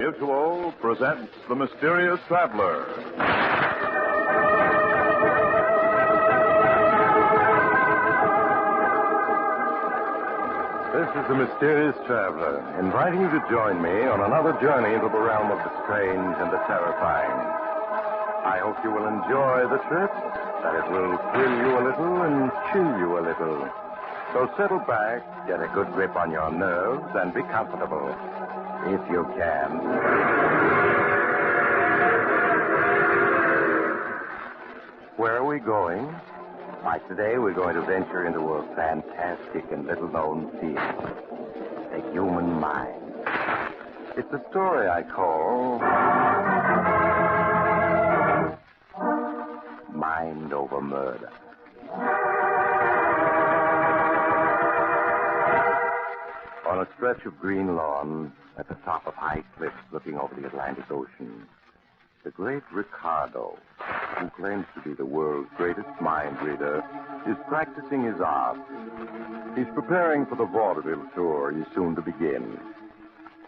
Mutual presents The Mysterious Traveler. This is The Mysterious Traveler, inviting you to join me on another journey into the realm of the strange and the terrifying. I hope you will enjoy the trip, that it will thrill you a little and chill you a little. So settle back, get a good grip on your nerves, and be comfortable, if you can. Where are we going? Why, today we're going to venture into a fantastic and little-known field, the human mind. It's a story I call Mind Over Murder. On a stretch of green lawn, at the top of high cliffs looking over the Atlantic Ocean, the great Riccardo, who claims to be the world's greatest mind reader, is practicing his art. He's preparing for the Vaudeville tour he's soon to begin.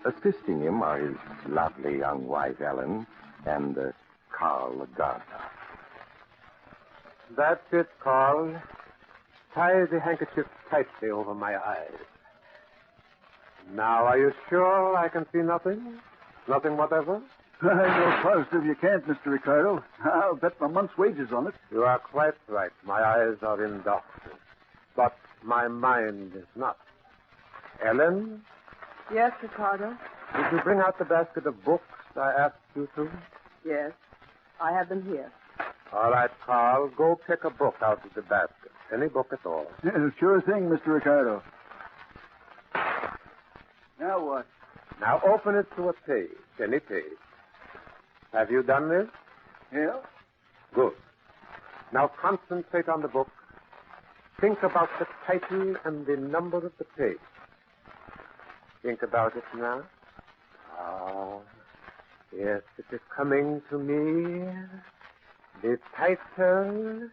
Assisting him are his lovely young wife, Helen, and Carl, Riccardo. That's it, Carl. Tie the handkerchief tightly over my eyes. Now, are you sure I can see nothing? Nothing whatever? I know positive you can't, Mr. Riccardo. I'll bet my month's wages on it. You are quite right. My eyes are in darkness. But my mind is not. Ellen? Yes, Riccardo? Did you bring out the basket of books I asked you to? Yes, I have them here. All right, Carl. Go pick a book out of the basket. Any book at all. Yeah, sure thing, Mr. Riccardo. Now what? Now open it to a page. Any page. Have you done this? Yeah? Good. Now concentrate on the book. Think about the title and the number of the page. Think about it now. Ah, yes, it is coming to me. The title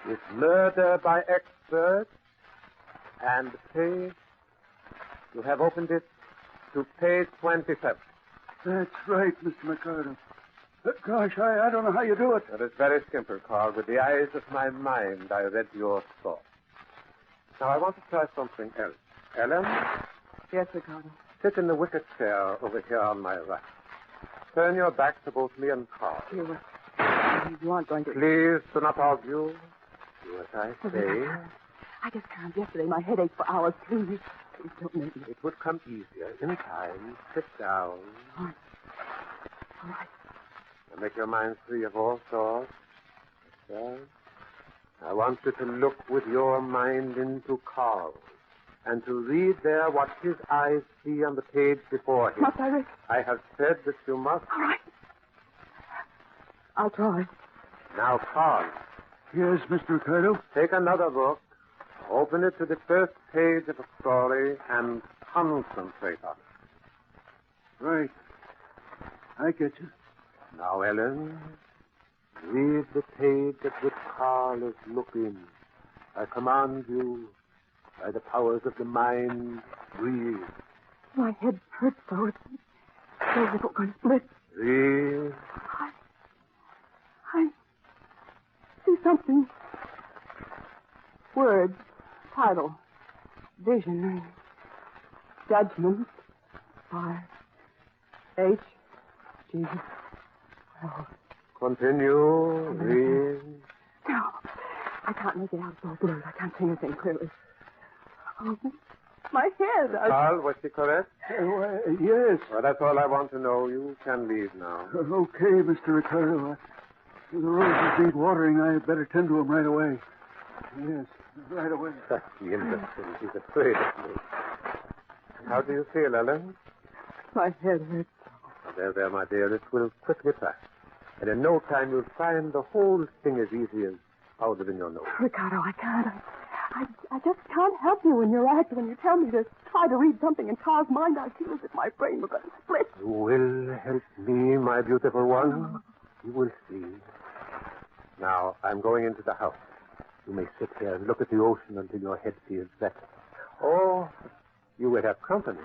is Murder by Expert, and the page, you have opened it to page 27. That's right, Mr. Riccardo. Gosh, I don't know how you do it. It is very simple, Carl. With the eyes of my mind, I read your thoughts. Now, I want to try something else. Ellen? Yes, Riccardo. Sit in the wicker chair over here on my right. Turn your back to both me and Carl. You aren't going to... Please do not argue. Do as I say. I just can't. Yesterday, my head ached for hours. Please don't make me. It would come easier in time. Sit down. All right. Now make your mind free of all thoughts. Yes. I want you to look with your mind into Carl and to read there what his eyes see on the page before him. Must I, Rick? I have said that you must. All right. I'll try. Now, Carl. Yes, Mr. Riccardo? Take another book, open it to the first page of a story, and concentrate on it. Right. I get you. Now, Ellen, read the page at which Carl is looking. I command you, by the powers of the mind, read. My head hurts so. It's so as if it were going to split. Read. I see something. Words, title, vision, judgment, fire, H, Jesus. Oh. Continue. Read. No, I can't make it out. It's all blurred. I can't see anything clearly. Oh, my head. Carl, was she correct? Yes. Well, that's all I want to know. You can leave now. Okay, Mr. Riccardo. The roses need watering. I better tend to them right away. Yes, right away. That's the interesting. She's afraid of me. How do you feel, Ellen? My head hurts. There, my dear. It will quickly pass. And in no time you'll find the whole thing as easy as powder in your nose. Riccardo, I can't. I just can't help you when you're acting. When you tell me to try to read something in Carl's mind, I feel as if my brain were going to split. You will help me, my beautiful one. You will see. Now, I'm going into the house. You may sit here and look at the ocean until your head feels better. Or you will have company.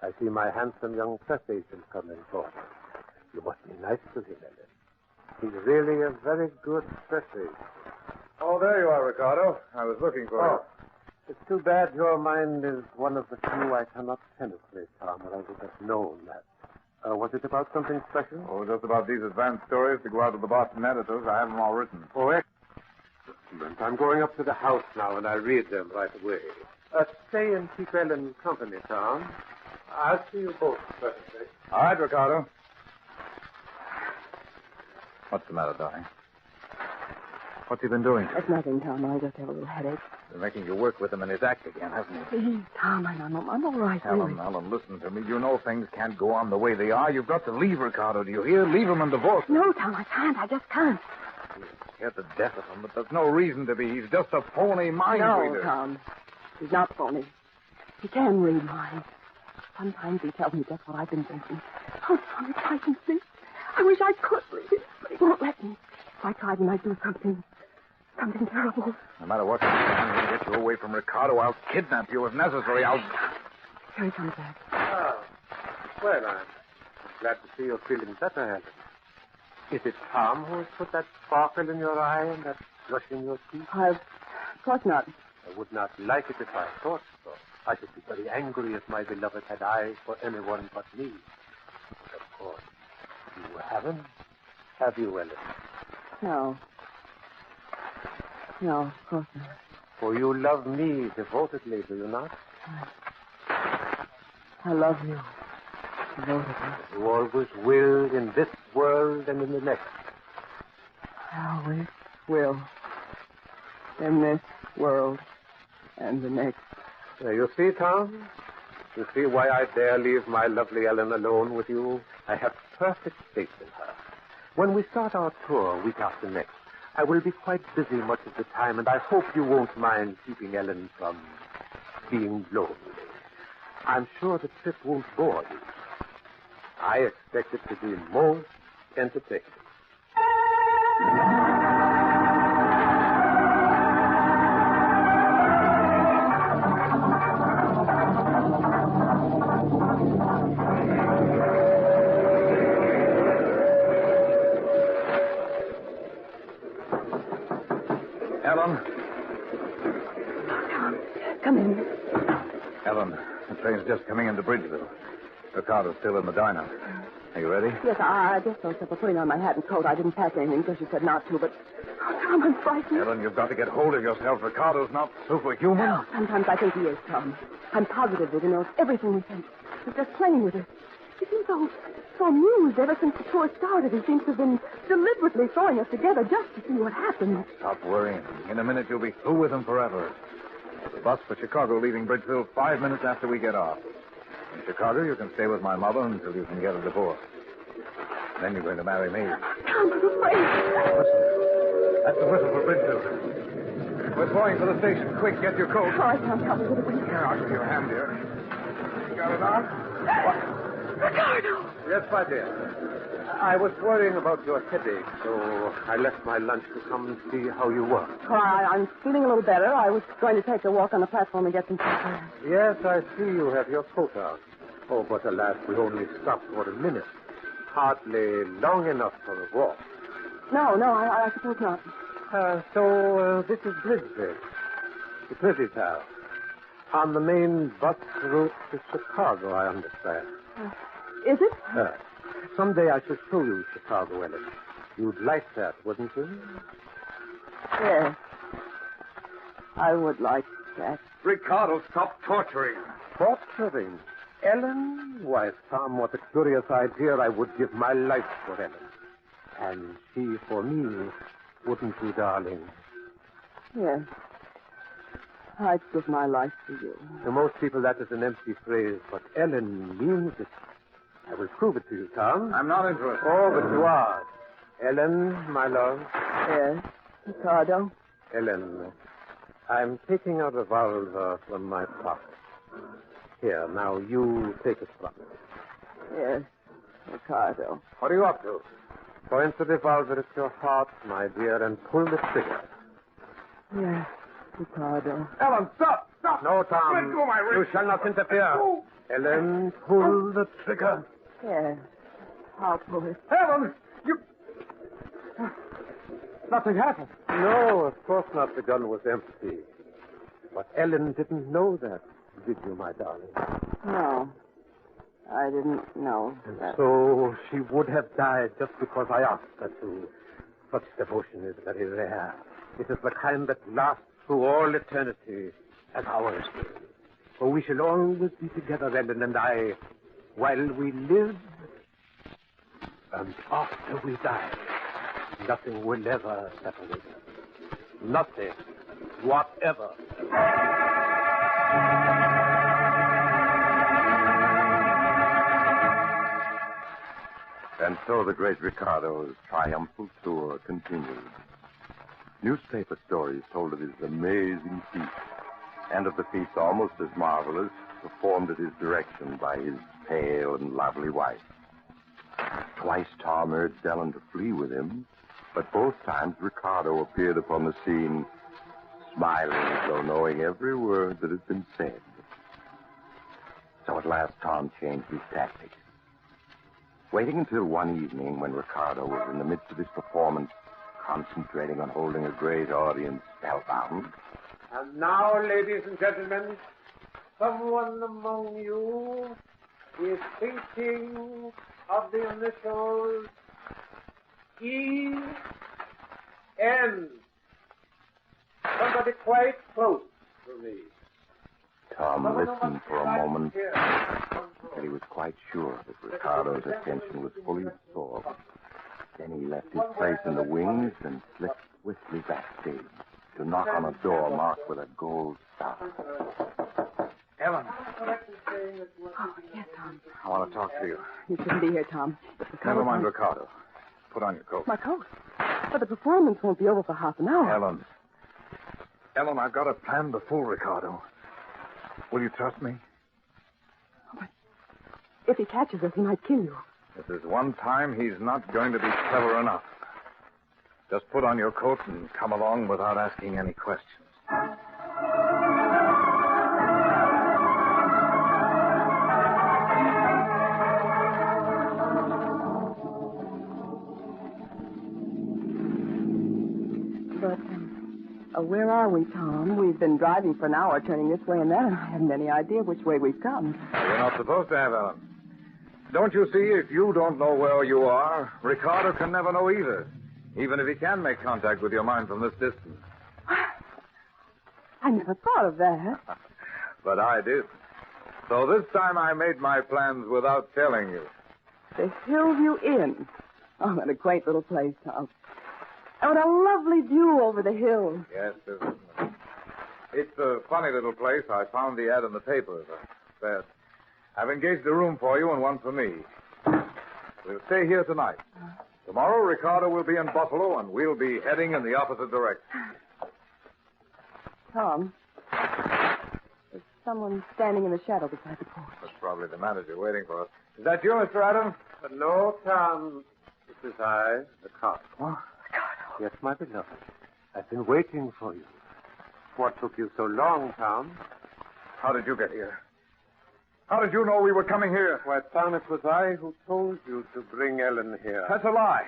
I see my handsome young press agent coming forward. You must be nice to him, Ellen. He's really a very good press agent. Oh, there you are, Riccardo. I was looking for you. It's too bad your mind is one of the few I cannot penetrate, Tom, or I would have known that. Was it about something special? Oh, just about these advanced stories to go out to the Boston editors. I have them all written. Oh, excellent. I'm going up to the house now, and I'll read them right away. Stay and keep Ellen company, Tom. I'll see you both presently. All right, Riccardo. What's the matter, darling? What's he been doing? It's nothing, Tom. I just have a little headache. Been making you work with him in his act again, hasn't he? Please, Tom, I'm all right, really. Helen, listen to me. You know things can't go on the way they are. You've got to leave Riccardo. Do you hear? Leave him and divorce him. No, Tom, I can't. I just can't. You're scared to death of him, but there's no reason to be. He's just a phony mind reader. No, Tom. He's not phony. He can read minds. Sometimes he tells me just what I've been thinking. Oh, Tom, it's I can think. I wish I could read it, but he won't let me. If I tried, he might do something terrible. No matter what, I'm going to get you away from Riccardo. I'll kidnap you if necessary. Here he comes back. Oh. Well, I'm glad to see you're feeling better, Helen. Is it Tom who has put that sparkle in your eye and that flush in your cheek? Of course not. I would not like it if I thought so. I should be very angry if my beloved had eyes for anyone but me. But of course, you haven't, have you, Ellen? No. No, of course not. For you love me devotedly, do you not? I love you devotedly. You always will in this world and in the next. I always will. In this world and the next. You see, Tom? You see why I dare leave my lovely Ellen alone with you? I have perfect faith in her. When we start our tour week after next, I will be quite busy much of the time, and I hope you won't mind keeping Ellen from being lonely. I'm sure the trip won't bore you. I expect it to be most entertaining. Helen? Tom, come in. Helen, the train's just coming into Bridgeville. Riccardo's still in the diner. Are you ready? Yes, I just thought of putting on my hat and coat. I didn't pack anything because you said not to, but... Oh, Tom, I'm frightened. Helen, you've got to get hold of yourself. Riccardo's not superhuman. No, sometimes I think he is, Tom. I'm positive that he knows everything we think. He's just playing with us. He seems so amused ever since the tour started. He seems to have been deliberately throwing us together just to see what happens. Stop worrying. In a minute, you'll be through with him forever. The bus for Chicago leaving Bridgeville 5 minutes after we get off. In Chicago, you can stay with my mother until you can get a divorce. Then you're going to marry me. Tom, I'm afraid. Listen. That's the whistle for Bridgeville. We're going for the station. Quick, get your coat. All right, Tom, tell me what it is. Here, I'll give you a hand here. You got it on? What? Riccardo! Yes, my dear. I was worrying about your headache, so I left my lunch to come and see how you were. Well, I'm feeling a little better. I was going to take a walk on the platform and get some fresh air. Yes, I see you have your coat out. Oh, but alas, we only stopped for a minute. Hardly long enough for a walk. No, I suppose not. So this is Bridgeville. The pretty town. On the main bus route to Chicago, I understand. Is it? Someday I shall show you Chicago, Ellen. You'd like that, wouldn't you? Yes. I would like that. Riccardo, stop torturing. Torturing? Ellen? Why, Tom, what a curious idea. I would give my life for Ellen. And she for me, wouldn't you, darling? Yes. I'd give my life for you. To most people, that is an empty phrase, but Ellen means it. I will prove it to you, Tom. I'm not interested. Oh, but you are. Ellen, my love. Yes. Riccardo? Ellen, I'm taking a revolver from my pocket. Here, now you take it from me. Yes. Riccardo. What are you up to? Point the revolver at your heart, my dear, and pull the trigger. Yes. Riccardo. Helen, stop! Stop! No, Tom. Let go of my wrist. You shall not interfere. Oh. Ellen, pull the trigger. Yes. I'll pull it. Helen! You... Nothing happened. No, of course not. The gun was empty. But Ellen didn't know that, did you, my darling? No. I didn't know that. So she would have died just because I asked her to. Such devotion is very rare. It is the kind that lasts through all eternity, as ours will. For we shall always be together, Ellen and I, while we live and after we die. Nothing will ever separate us. Nothing, whatever. And so the great Riccardo's triumphal tour continued. Newspaper stories told of his amazing feat, and of the feats almost as marvelous performed at his direction by his pale and lovely wife. Twice Tom urged Ellen to flee with him, but both times Riccardo appeared upon the scene, smiling as though knowing every word that had been said. So at last Tom changed his tactics. Waiting until one evening when Riccardo was in the midst of his performance, concentrating on holding a great audience spellbound. And now, ladies and gentlemen, someone among you is thinking of the initials E.N. Somebody quite close to me. Tom listened for a moment, but he was quite sure that Riccardo's attention was fully absorbed. Then he left his place in the wings and slipped swiftly backstage to knock on a door marked with a gold star. Ellen, Oh, yes, Tom. I want to talk to you. You shouldn't be here, Tom. Never mind Riccardo. Put on your coat. My coat. But the performance won't be over for half an hour. Ellen, I've got a plan to fool Riccardo. Will you trust me? But if he catches us, he might kill you. This is one time he's not going to be clever enough. Just put on your coat and come along without asking any questions. But where are we, Tom? We've been driving for an hour, turning this way and that, and I haven't any idea which way we've come. You're not supposed to have, Ellen. Don't you see, if you don't know where you are, Riccardo can never know either, even if he can make contact with your mind from this distance. I never thought of that. But I did. So this time I made my plans without telling you. The Hillview Inn. Oh, what a quaint little place, Tom. And what a lovely view over the hills. Yes, isn't it? It's a funny little place. I found the ad in the paper. I've engaged a room for you and one for me. We'll stay here tonight. Tomorrow, Riccardo will be in Buffalo, and we'll be heading in the opposite direction. Tom, there's someone standing in the shadow beside the porch. That's probably the manager waiting for us. Is that you, Mr. Adams? No, Tom. This is I, the cop. What? Yes, my beloved. I've been waiting for you. What took you so long, Tom? How did you get here? How did you know we were coming here? Why, Tom, it was I who told you to bring Ellen here. That's a lie.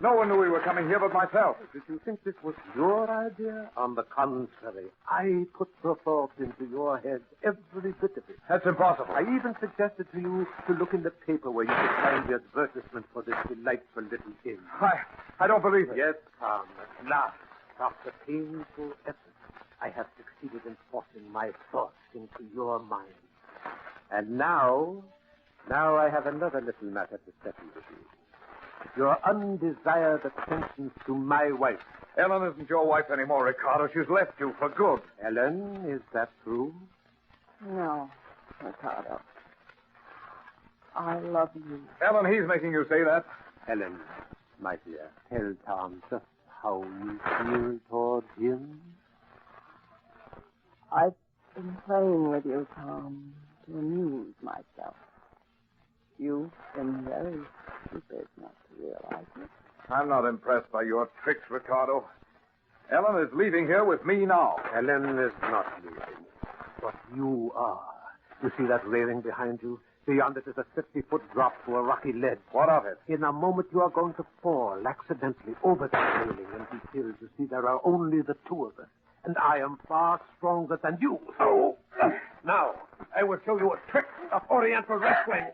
No one knew we were coming here but myself. Did you think this was your idea? On the contrary, I put the thought into your head, every bit of it. That's impossible. I even suggested to you to look in the paper where you could find the advertisement for this delightful little inn. I don't believe it. Yes, Tom, at last, after painful effort, I have succeeded in forcing my thoughts into your mind. And now I have another little matter to settle with you. Your undesired attentions to my wife. Ellen isn't your wife anymore, Riccardo. She's left you for good. Ellen, is that true? No, Riccardo. I love you. Ellen, he's making you say that. Ellen, my dear, tell Tom just how you feel toward him. I've been playing with you, Tom, to amuse myself. You've been very stupid not to realize it. I'm not impressed by your tricks, Riccardo. Ellen is leaving here with me now. Helen is not leaving, but you are. You see that railing behind you? Beyond it is a 50-foot drop to a rocky ledge. What of it? In a moment, you are going to fall accidentally over that railing and be killed. You see, there are only the two of us, and I am far stronger than you. Oh! Now, I will show you a trick of Oriental wrestling.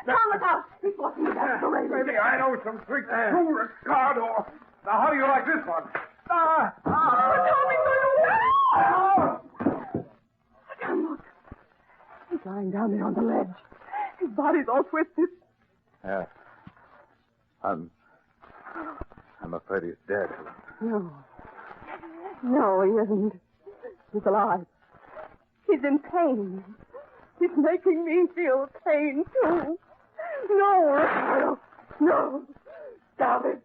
Tom, look out! He's walking me back to the railing. Maybe I know some tricks too, Riccardo. Now, how do you like this one? Tom, look. He's lying down there on the ledge. His body's all twisted. Yeah. I'm afraid he's dead. No. No, he isn't. He's alive. He's in pain. He's making me feel pain, too. No, Riccardo. No. Stop it.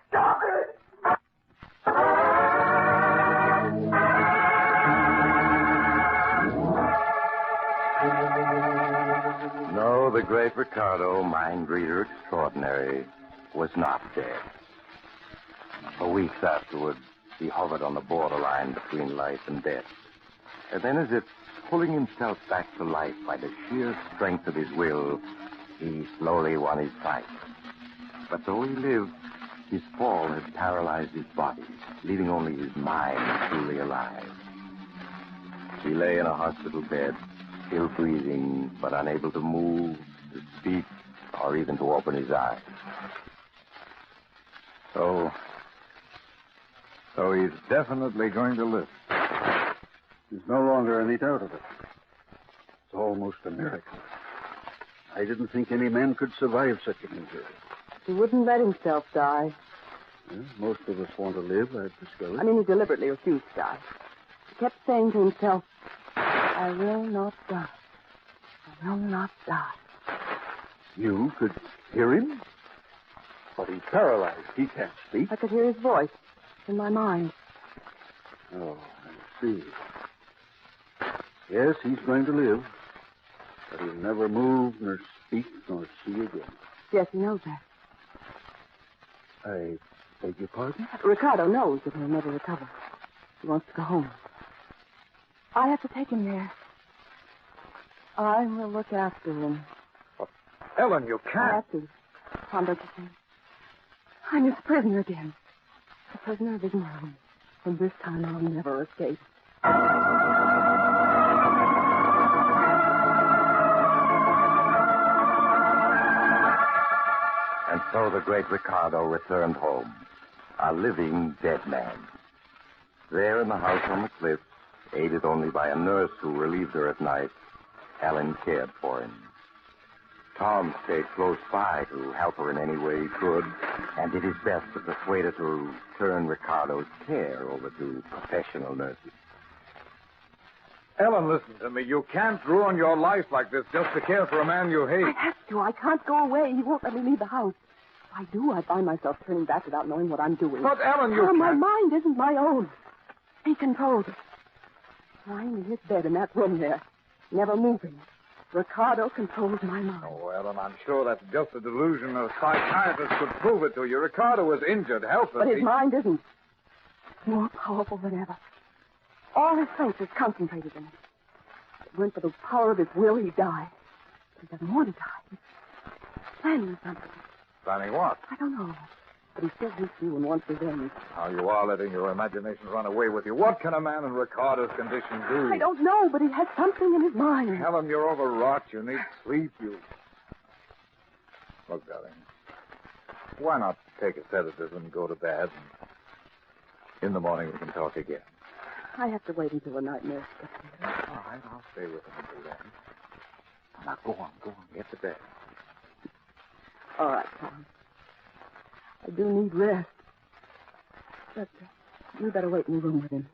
Stop it. No, the great Riccardo, mind reader extraordinary, was not dead. For weeks afterward, he hovered on the borderline between life and death. And then, as if pulling himself back to life by the sheer strength of his will, he slowly won his fight. But though he lived, his fall had paralyzed his body, leaving only his mind truly alive. He lay in a hospital bed, still breathing, but unable to move, to speak, or even to open his eyes. So he's definitely going to live. There's no longer any doubt of it. It's almost a miracle. I didn't think any man could survive such an injury. He wouldn't let himself die. Well, most of us want to live, I've discovered. I mean, he deliberately refused to die. He kept saying to himself, I will not die. I will not die. You could hear him? But he's paralyzed. He can't speak. I could hear his voice in my mind. Oh, I see. Yes, he's going to live. But he'll never move, nor speak, nor see again. Yes, he knows that. I beg your pardon? Riccardo knows that he'll never recover. He wants to go home. I have to take him there. I will look after him. Ellen, you I can't. have to. Tom, don't you see? I'm his prisoner again. A prisoner of his mind. And this time I'll never escape. And so the great Riccardo returned home, a living dead man. There in the house on the cliffs, aided only by a nurse who relieved her at night, Ellen cared for him. Tom stayed close by to help her in any way he could, and did his best to persuade her to turn Riccardo's care over to professional nurses. Ellen, listen to me. You can't ruin your life like this just to care for a man you hate. I have to. I can't go away. He won't let me leave the house. If I do, I find myself turning back without knowing what I'm doing. But, Ellen, you My can't. mind isn't my own. He controls it. Lying in his bed in that room there, never moving. Riccardo controls my mind. Oh, Ellen, I'm sure that's just a delusion. A psychiatrist could prove it to you. Riccardo was injured, helpless. But his mind isn't. It's more powerful than ever. All his strength is concentrated in it. If it weren't for the power of his will, he'd die. But he doesn't want to die. He's planning something. Planning what? I don't know. But he still hates you and wants revenge. How you are letting your imagination run away with you. What can a man in Riccardo's condition do? I don't know, but he has something in his mind. Helen, you're overwrought. You need sleep. Look, darling, why not take a sedative and go to bed? In the morning we can talk again. I have to wait until the night nurse gets here. All right, I'll stay with him until then. Now, go on. Get to bed. All right, Tom. I do need rest. But you better wait in the room with him.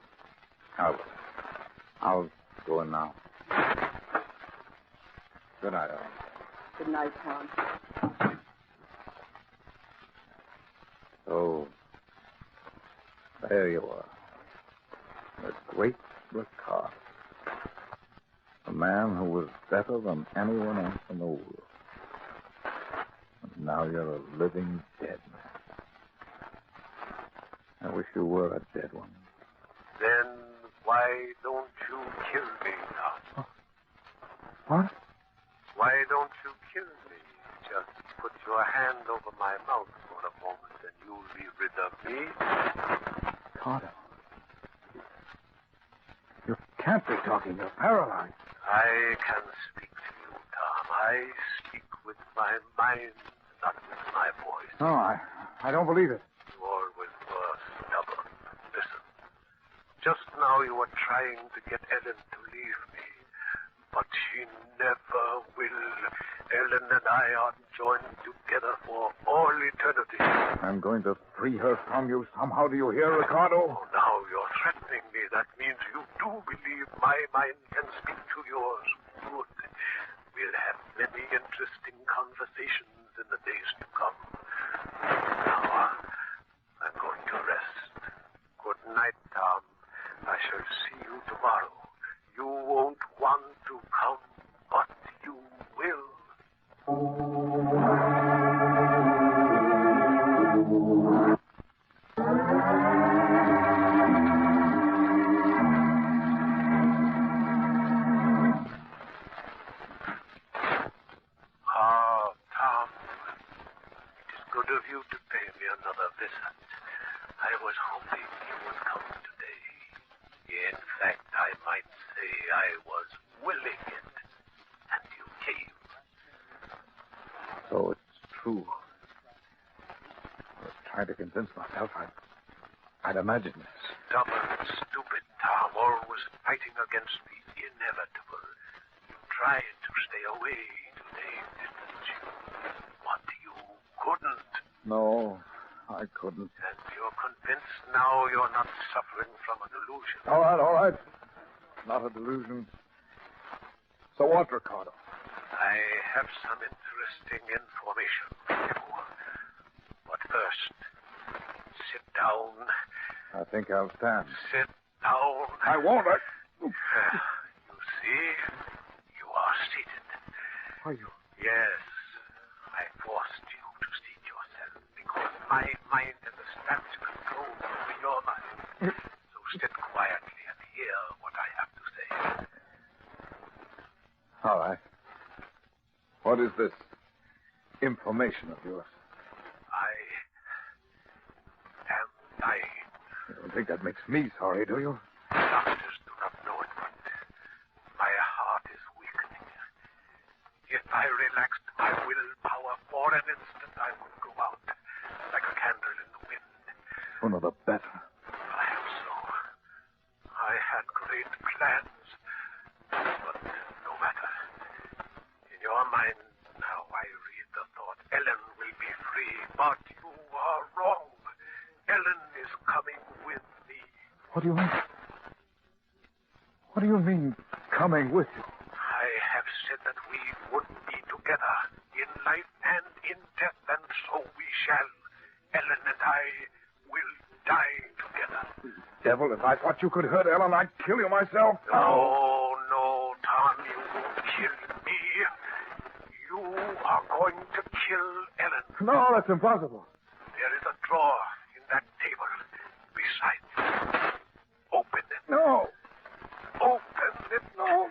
I'll go in now. Good night, Ellen. Good night, Tom. So, there you are. The great Riccardo. A man who was better than anyone else in the world. And now you're a living dead man. I wish you were a dead one. Then why don't you kill me now? What? Why don't you kill me? Just put your hand over my mouth for a moment and you'll be rid of me. Carter. You can't be talking. You're paralyzed. I can speak to you, Tom. I speak with my mind, not with my voice. No, I don't believe it. You always were stubborn. Listen. Just now you were trying to get Ellen to leave me. But she never will. Ellen and I are joined together for all eternity. I'm going to free her from you somehow. Do you hear, Riccardo? Oh, now you're threatening me. That means you do believe my mind can speak to yours. Good. We'll have many interesting conversations in the days to come. Now, I'm going to rest. Good night, Tom. I shall see you tomorrow. You won't want to come, but you will. Ah, Tom. It is good of you to pay me another visit. I was hoping you would come today. In fact, I might say I was willing it, and you came. So it's true. I was trying to convince myself I'd imagined this. Stubborn, stupid Tom, always fighting against the inevitable. You tried to stay away today, didn't you? But you couldn't. No, I couldn't. And you're convinced now you're not suffering from a delusion. All right. Not a delusion. So what, Riccardo? I have some interesting information for you. But first, sit down. I think I'll stand. Sit down. I won't. You see, you are seated. Are you? Yes, I forced you to seat yourself because my mind understands control over your mind. So sit quietly and hear what I have to say. All right. What is this information of yours? I am dying. You don't think that makes me sorry, do you? Doctors do not know it, but my heart is weakening. If I relaxed my willpower for an instant, I would go out like a candle in the wind. One of the better. Perhaps so. I had great plans, but no matter. In your mind now I read the thought Ellen will be free, but you are wrong. Ellen is coming with me. What do you mean? What do you mean, coming with you? I have said that we would be together in life and in death, and so we shall. Ellen and I will die together. Devil, if I thought you could hurt Ellen, I'd kill you myself. No, Tom, you won't kill me. You are going to kill Ellen. No, that's impossible. There is a drawer in that table beside you. Open it. No. Open it. No.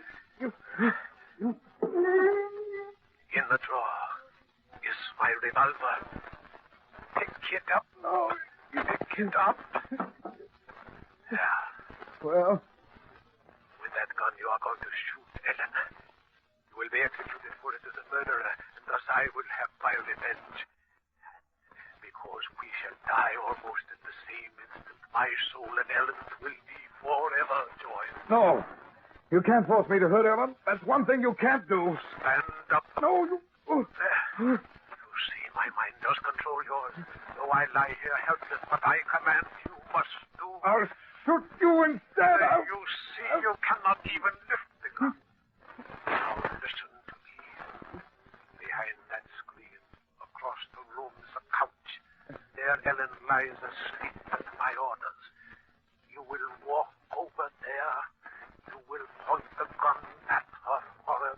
In the drawer is my revolver. Pick it up. No. Pick it up. There. Well, With that gun, you are going to shoot Ellen. You will be executed for it as a murderer, and thus I will have my revenge. Because we shall die almost at the same instant, my soul and Ellen's will be forever joined. no. You can't force me to hurt Ellen. That's one thing you can't do. Stand up. No, you... There. You see, my mind does control yours. Though I lie here helpless, but I command you must do. I'll shoot you instead. You see, you cannot even lift the gun. Now listen to me. Behind that screen, across the room, is a couch. There Ellen lies asleep at my orders. You will walk over there. You will point the gun at her forehead,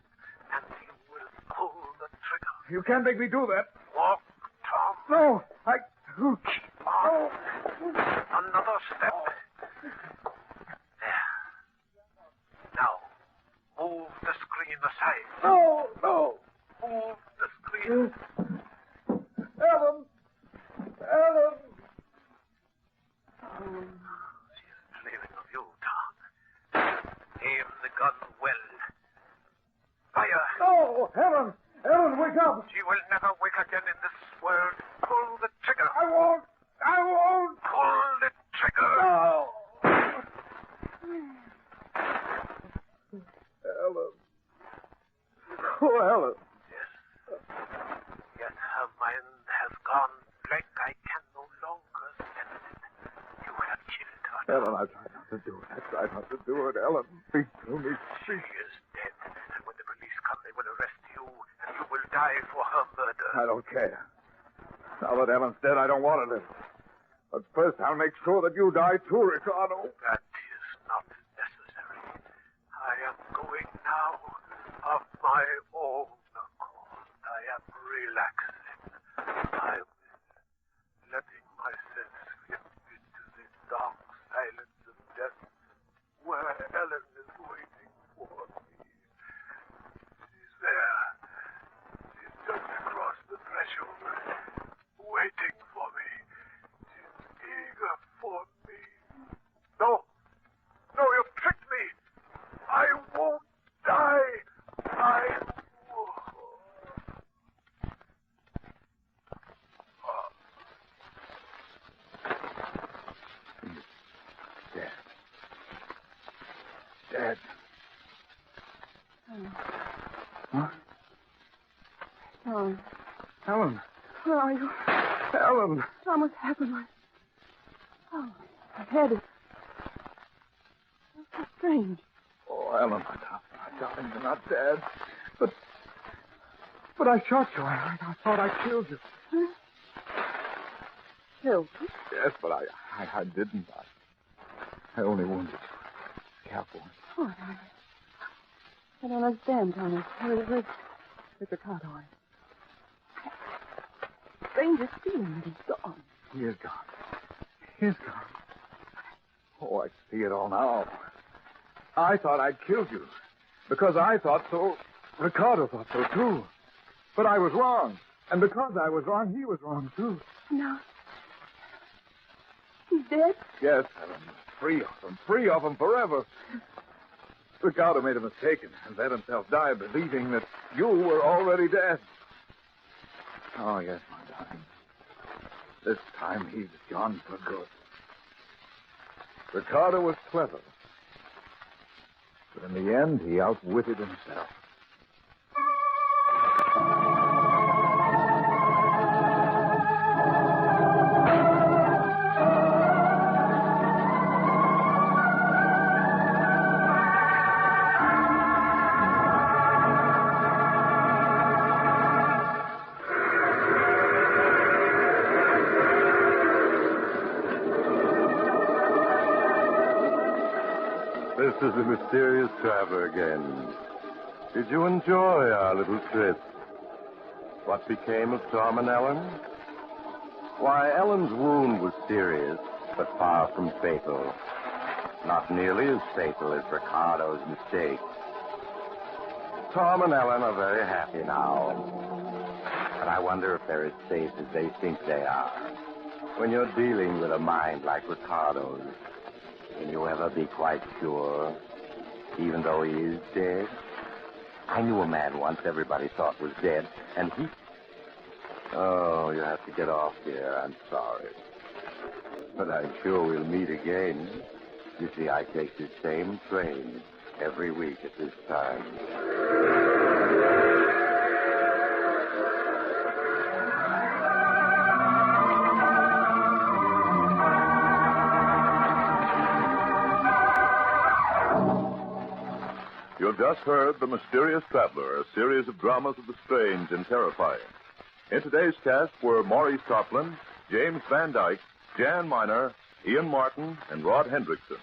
and you will pull the trigger. You can't make me do that. Walk, Tom. No, I... Keep on. screen aside. No, no. Move the screen. Ellen! Ellen! She is dreaming of you, Tom. Aim the gun well. Fire! No! Helen! Helen, wake up! She will never wake again in this world. Pull the trigger. I won't! I won't! Pull the trigger. No! Helen. Oh, Helen. Yes, her mind has gone blank. I can no longer sense it. You have killed her. Helen, I tried not to do it. I tried not to do it. Ellen, speak to me. She is dead. And when the police come, they will arrest you, and you will die for her murder. I don't care. Now that Ellen's dead, I don't want to live. But first, I'll make sure that you die too, Riccardo. That is not necessary. I am going now of my own accord. I am relaxing. I will, letting myself slip into the dark silence of death, where Ellen is waiting for me. She's there. She's just across the threshold, waiting for me. She's eager for me. No, you've tricked me. I won't die. I won't. Dead. Dead. Huh? Tom, Helen. where are you? Helen. Tom, what's happened? My head is... That's so strange. Oh, Ellen, my darling, you're not dead. But I shot you. I thought I killed you. Huh? Killed you? Yes, but I didn't. I only wounded you. Careful. Oh, I don't understand, Thomas. Where's Riccardo? Strangest feeling that he's gone. He is gone. He's gone. Oh, I see it all now. I thought I'd killed you. Because I thought so, Riccardo thought so, too. But I was wrong. And because I was wrong, he was wrong, too. No. He's dead? Yes, Helen. Free of him forever. Riccardo made a mistake and let himself die believing that you were already dead. Oh, yes, my darling. This time he's gone for good. Riccardo was clever. But in the end, he outwitted himself. This is the mysterious traveler again. Did you enjoy our little trip? What became of Tom and Ellen? Why, Ellen's wound was serious, but far from fatal. Not nearly as fatal as Riccardo's mistake. Tom and Ellen are very happy now. But I wonder if they're as safe as they think they are. When you're dealing with a mind like Riccardo's, can you ever be quite sure, even though he is dead? I knew a man once everybody thought was dead, and he... Oh, you have to get off here. I'm sorry. But I'm sure we'll meet again. You see, I take the same train every week at this time. You've just heard The Mysterious Traveler, a series of dramas of the strange and terrifying. In today's cast were Maurice Tarplin, James Van Dyke, Jan Miner, Ian Martin, and Rod Hendrickson.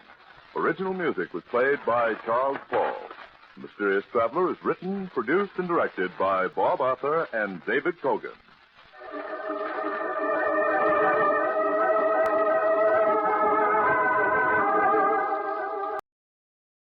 Original music was played by Charles Paul. The Mysterious Traveler is written, produced, and directed by Bob Arthur and David Cogan.